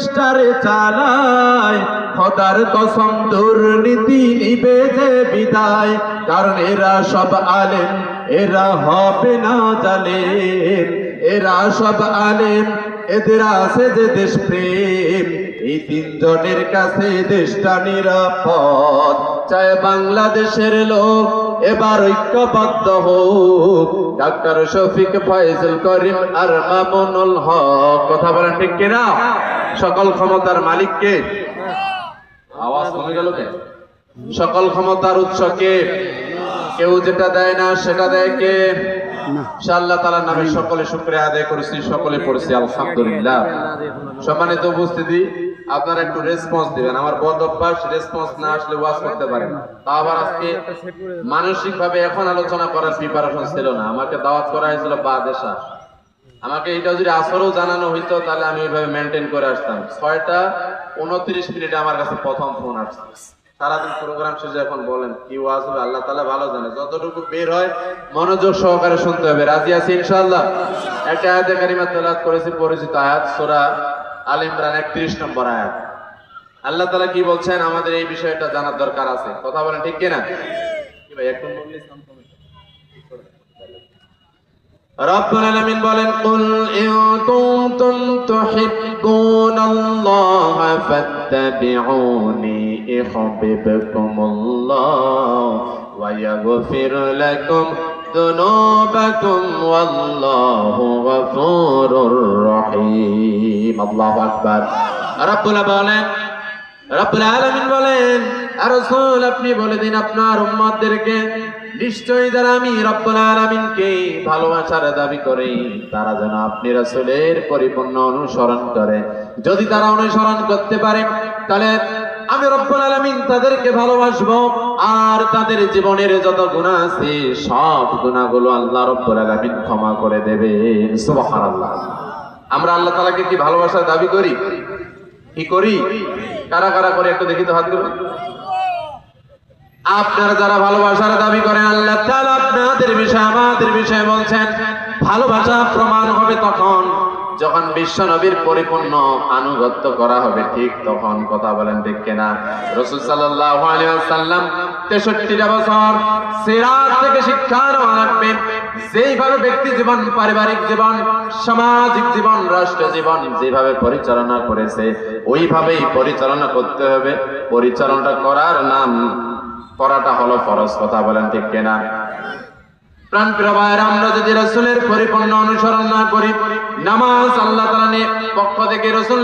দেশটারে চালায়, খোদার কসম দুর্নীতি নিবে যে বিদায়। কারণ এরা সব আলেম, এরা হবে না জালেম, এরা সব আলেম, এদের আছে যে দেশ প্রেম। এই তিনজনের কাছে দেশটা নিরাপদ। চায় বাংলাদেশের লোক এবার ঐক্যবদ্ধ হোক। ডাক্তার শফিক, ফয়জুল করিম আর মামুনুল হক। কথা বলেন ঠিক কিনা? সকল ক্ষমতার মালিক কে? আওয়াজ কমে গেল কে? সকল ক্ষমতার উৎস কে? কেউ যেটা দেয় না সেটা দেয় কে? আল্লাহ তাআলার নামে সকলে শুকরিয়া আদায় করেছি, সকলে পড়ছি আলহামদুলিল্লাহ। সম্মানিত উপস্থিতি, আপনারা একটু রেসপন্স দিবেন। আমার বদ অভ্যাস, রেসপন্স না আসলে ওয়াজ করতে পারেন। তা আবার আজকে মানসিক ভাবে এখন আলোচনা করার প্রিপারেশন ছিল না। আমাকে দাওয়াত করা হয়েছিল বাদেশা। আমাকে এটা যদি আসরেও জানানো হইতো তাহলে আমি ওইভাবে মেনটেন করে আসতাম। 6:29 মিনিটে আমার কাছে প্রথম ফোন আসছে। সারাদিন প্রোগ্রাম শেষে এখন বলেন কি ওয়াজ হবে আল্লাহ তাআলা ভালো জানে। যতটুকু বের হয় মনোযোগ সহকারে শুনতে হবে। রাজি আছি ইনশাআল্লাহ? একটা আয়াতে কারিমা তেলাওয়াত করেছি, পরিচিত আয়াত, সূরা আল ইমরান 31 নম্বর আয়াত। আল্লাহ তাআলা কি বলছেন আমাদের এই বিষয়টা জানার দরকার আছে। কথা বলেন ঠিক কিনা? কি ভাই একটু বললেই শান্ত হবে। রব্বুল আলামিন বলেন, কুল ইন কুনতুম তুহিব্বুনাল্লাহ ফাত্তাবিউনি ইউহিব্বুকুমুল্লাহ ওয়া ইয়াগফির লাকুম যুনুবাকুম ওয়াল্লাহু গফুরুর রহিম। আল্লাহু আকবার। রব্বুল আলামিন বলেন, আর রাসূল আপনি বলে দিন আপনার উম্মতদেরকে, নিশ্চয়ই যারা আমি রব্বুল আলামিনকে ভালোবাসার দাবি করে তারা যেন আপনি রাসূলের পরিপূর্ণ অনুসরণ করে। যদি তারা অনুসরণ করতে পারে তাহলে আমি রব্বুল আলামিন তাদেরকে ভালোবাসবো, আর তাদের জীবনের যত গুনাহ আছে সব গুনাহগুলো আল্লাহ রব্বুল আলামিন ক্ষমা করে দেবেন। সুবহানাল্লাহ। আমরা আল্লাহ তাআলাকে কি ভালোবাসার দাবি করি? কি করি? কারা কারা করে একটু দেখি তো হাত তুলুন। আপনারা যারা ভালোবাসার দাবি করেন, আল্লাহ তাআলা আপনাদের বিষয়ে আমাদের বিষয়ে বলছেন ভালোবাসা প্রমাণ হবে তখন যখন বিশ্ব নবীর পরিপূর্ণ আনুগত্য করা হবে, ঠিক তখন। কথা বলেন ঠিক কিনা? রাসূল সাল্লাল্লাহু আলাইহি ওয়াসাল্লাম 63টা বছর সিরাত থেকে শিক্ষা নেওয়া লাগবে। যেইভাবে ব্যক্তি জীবন, পারিবারিক জীবন, সামাজিক জীবন, রাষ্ট্র জীবন যেভাবে পরিচালনা করেছে ওইভাবেই পরিচালনা করতে হবে। পরিচালনা করার নাম করাটা হলো ফরজ। কথা বলেন ঠিক কিনা? প্রাণপ্রিয় ভাইয়েরা, আমরা যদি রাসূলের পরিপূর্ণ অনুসরণ না করি, নামাজ আল্লাহ তাআলার পক্ষ থেকে রাসূল